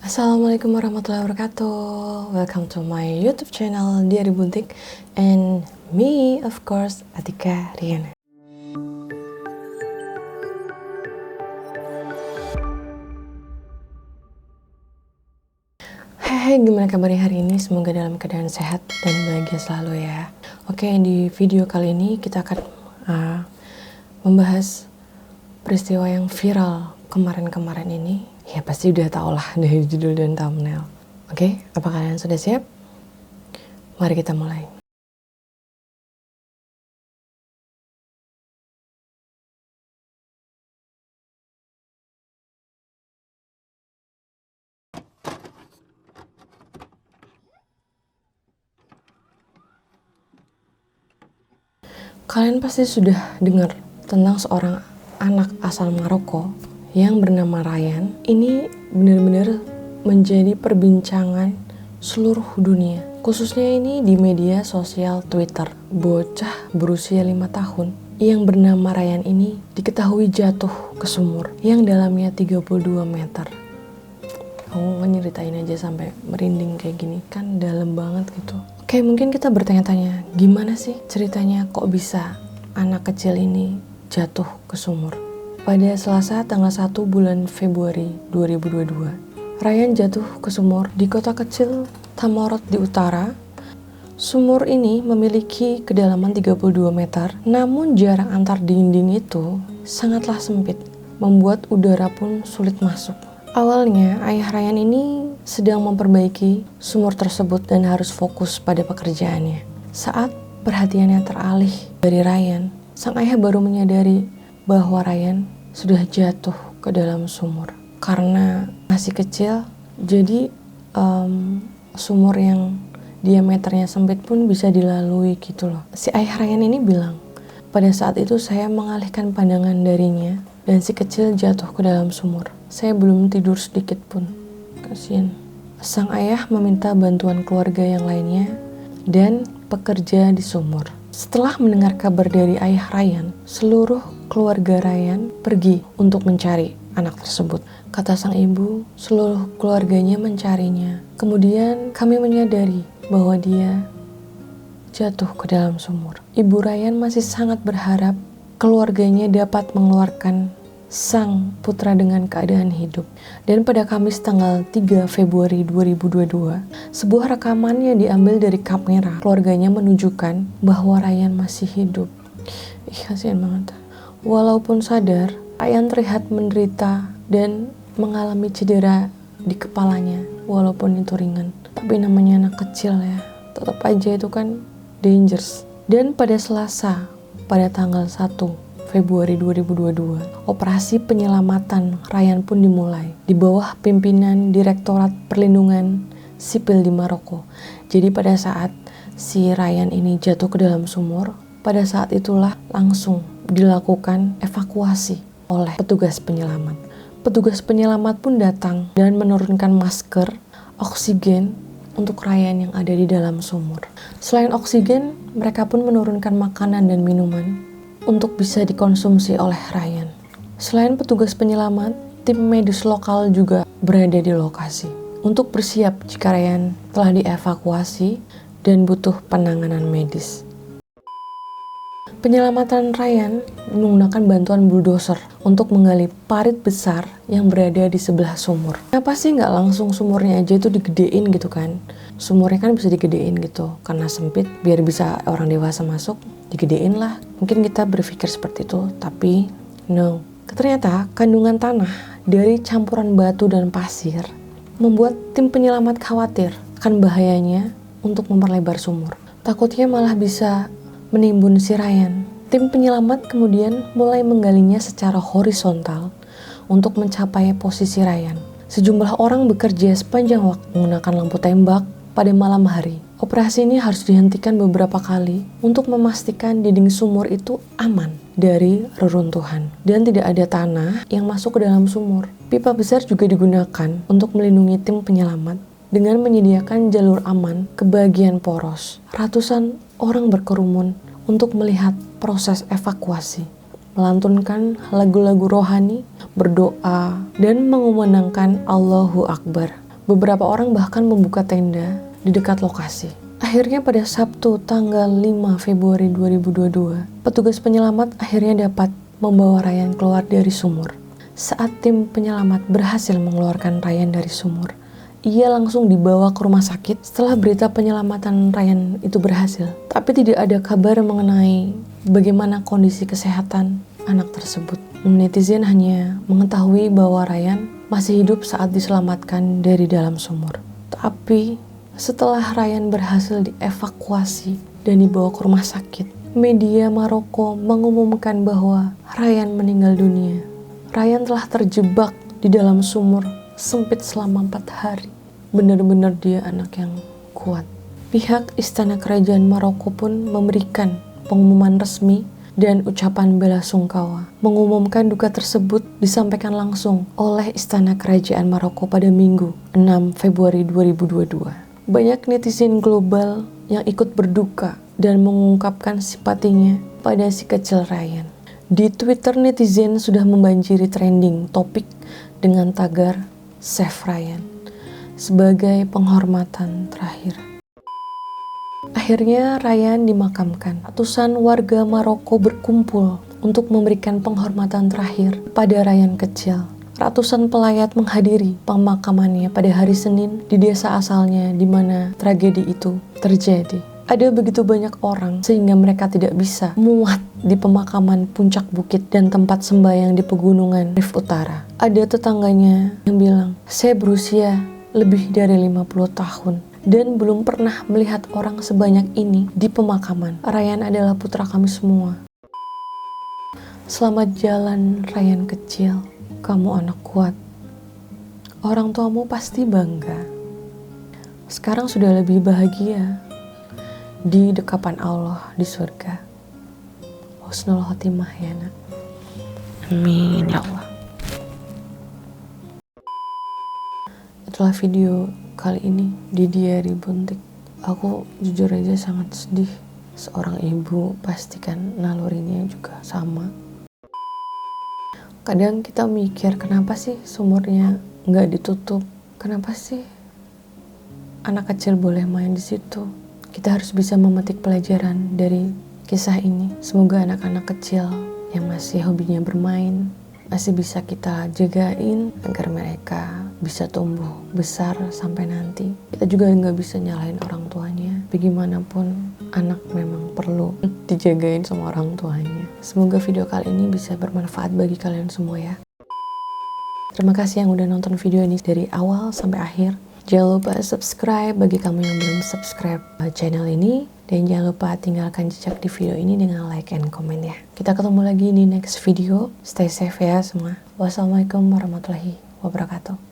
Assalamualaikum warahmatullahi wabarakatuh. Welcome to my YouTube channel Diari Buntik and me of course Atika Riana. Hai, gimana kabarnya hari ini? Semoga dalam keadaan sehat dan bahagia selalu ya. Oke, di video kali ini kita akan membahas peristiwa yang viral kemarin-kemarin ini. Ya pasti udah tau lah dari judul dan thumbnail. Oke, apa kalian sudah siap? Mari kita mulai. Kalian pasti sudah dengar tentang seorang anak asal Maroko yang bernama Ryan. Ini benar-benar menjadi perbincangan seluruh dunia, khususnya ini di media sosial Twitter. Bocah berusia 5 tahun yang bernama Ryan ini diketahui jatuh ke sumur yang dalamnya 32 meter. Kamu nyeritain aja sampai merinding kayak gini, kan dalam banget gitu. Oke, mungkin kita bertanya-tanya, gimana sih ceritanya kok bisa anak kecil ini jatuh ke sumur? Pada Selasa tanggal 1 bulan Februari 2022, Ryan jatuh ke sumur di kota kecil Tamorot di utara. Sumur ini memiliki kedalaman 32 meter, namun jarak antar dinding itu sangatlah sempit, membuat udara pun sulit masuk. Awalnya, ayah Ryan ini sedang memperbaiki sumur tersebut dan harus fokus pada pekerjaannya. Saat perhatiannya teralih dari Ryan, sang ayah baru menyadari bahwa Ryan sudah jatuh ke dalam sumur. Karena masih kecil, jadi sumur yang diameternya sempit pun bisa dilalui gitu loh. Si ayah Ryan ini bilang, pada saat itu saya mengalihkan pandangan darinya dan si kecil jatuh ke dalam sumur. Saya belum tidur sedikit pun. Kasian. Sang ayah meminta bantuan keluarga yang lainnya dan pekerja di sumur. Setelah mendengar kabar dari ayah Ryan, seluruh keluarga Ryan pergi untuk mencari anak tersebut. Kata sang ibu, seluruh keluarganya mencarinya. Kemudian kami menyadari bahwa dia jatuh ke dalam sumur. Ibu Ryan masih sangat berharap keluarganya dapat mengeluarkan sang putra dengan keadaan hidup. Dan pada Kamis tanggal 3 Februari 2022, sebuah rekaman yang diambil dari kamera keluarganya menunjukkan bahwa Ryan masih hidup. Kasihan banget. Walaupun sadar, Ryan terlihat menderita dan mengalami cedera di kepalanya, walaupun itu ringan. Tapi namanya anak kecil ya, tetap aja itu kan dangerous. Dan pada Selasa, pada tanggal 1 Februari 2022, operasi penyelamatan Ryan pun dimulai di bawah pimpinan Direktorat Perlindungan Sipil di Maroko. Jadi pada saat si Ryan ini jatuh ke dalam sumur, pada saat itulah langsung dilakukan evakuasi oleh petugas penyelamat. Petugas penyelamat pun datang dan menurunkan masker, oksigen untuk Ryan yang ada di dalam sumur. Selain oksigen, mereka pun menurunkan makanan dan minuman untuk bisa dikonsumsi oleh Ryan. Selain petugas penyelamat, tim medis lokal juga berada di lokasi untuk bersiap jika Ryan telah dievakuasi dan butuh penanganan medis. Penyelamatan Ryan menggunakan bantuan bulldozer untuk menggali parit besar yang berada di sebelah sumur. Kenapa sih nggak langsung sumurnya aja itu digedein gitu kan? Sumurnya kan bisa digedein gitu, karena sempit biar bisa orang dewasa masuk, digedein lah. Mungkin kita berpikir seperti itu, tapi no. Ternyata kandungan tanah dari campuran batu dan pasir membuat tim penyelamat khawatir akan bahayanya untuk memperlebar sumur. Takutnya malah bisa menimbun si Ryan. Tim penyelamat kemudian mulai menggalinya secara horizontal untuk mencapai posisi Ryan. Sejumlah orang bekerja sepanjang waktu menggunakan lampu tembak pada malam hari. Operasi ini harus dihentikan beberapa kali untuk memastikan dinding sumur itu aman dari reruntuhan dan tidak ada tanah yang masuk ke dalam sumur. Pipa besar juga digunakan untuk melindungi tim penyelamat dengan menyediakan jalur aman ke bagian poros. Ratusan orang berkerumun untuk melihat proses evakuasi, melantunkan lagu-lagu rohani, berdoa, dan mengumandangkan Allahu Akbar. Beberapa orang bahkan membuka tenda di dekat lokasi. Akhirnya pada Sabtu tanggal 5 Februari 2022, petugas penyelamat akhirnya dapat membawa Ryan keluar dari sumur. Saat tim penyelamat berhasil mengeluarkan Ryan dari sumur, ia langsung dibawa ke rumah sakit setelah berita penyelamatan Ryan itu berhasil. Tapi tidak ada kabar mengenai bagaimana kondisi kesehatan anak tersebut. Netizen hanya mengetahui bahwa Ryan masih hidup saat diselamatkan dari dalam sumur. Tapi setelah Ryan berhasil dievakuasi dan dibawa ke rumah sakit, media Maroko mengumumkan bahwa Ryan meninggal dunia. Ryan telah terjebak di dalam sumur sempit selama 4 hari. Benar-benar dia anak yang kuat. Pihak Istana Kerajaan Maroko pun memberikan pengumuman resmi dan ucapan bela sungkawa. Mengumumkan duka tersebut disampaikan langsung oleh Istana Kerajaan Maroko pada Minggu 6 Februari 2022. Banyak netizen global yang ikut berduka dan mengungkapkan simpatinya pada si kecil Ryan. Di Twitter, netizen sudah membanjiri trending topik dengan tagar Save Ryan sebagai penghormatan terakhir. Akhirnya Ryan dimakamkan. Ratusan warga Maroko berkumpul untuk memberikan penghormatan terakhir pada Ryan kecil. Ratusan pelayat menghadiri pemakamannya pada hari Senin di desa asalnya di mana tragedi itu terjadi. Ada begitu banyak orang sehingga mereka tidak bisa muat di pemakaman puncak bukit dan tempat sembahyang di pegunungan Rif Utara. Ada tetangganya yang bilang, "Saya berusia lebih dari 50 tahun dan belum pernah melihat orang sebanyak ini di pemakaman. Ryan adalah putra kami semua. Selamat jalan Ryan kecil, kamu anak kuat. Orang tuamu pasti bangga. Sekarang sudah lebih bahagia di dekapan Allah di surga. Husnul khotimah ya nak. Amin ya Allah." Itulah video kali ini di Diary Buntik. Aku jujur aja sangat sedih. Seorang ibu pastikan nalurinya juga sama. Kadang kita mikir, kenapa sih sumurnya nggak ditutup? Kenapa sih anak kecil boleh main di situ? Kita harus bisa memetik pelajaran dari kisah ini. Semoga anak-anak kecil yang masih hobinya bermain masih bisa kita jagain agar mereka bisa tumbuh besar sampai nanti. Kita juga nggak bisa nyalahin orang tuanya. Bagaimanapun anak memang perlu dijagain sama orang tuanya. Semoga video kali ini bisa bermanfaat bagi kalian semua ya. Terima kasih yang udah nonton video ini dari awal sampai akhir. Jangan lupa subscribe bagi kamu yang belum subscribe channel ini. Dan jangan lupa tinggalkan jejak di video ini dengan like and comment ya. Kita ketemu lagi di next video. Stay safe ya semua. Wassalamualaikum warahmatullahi wabarakatuh.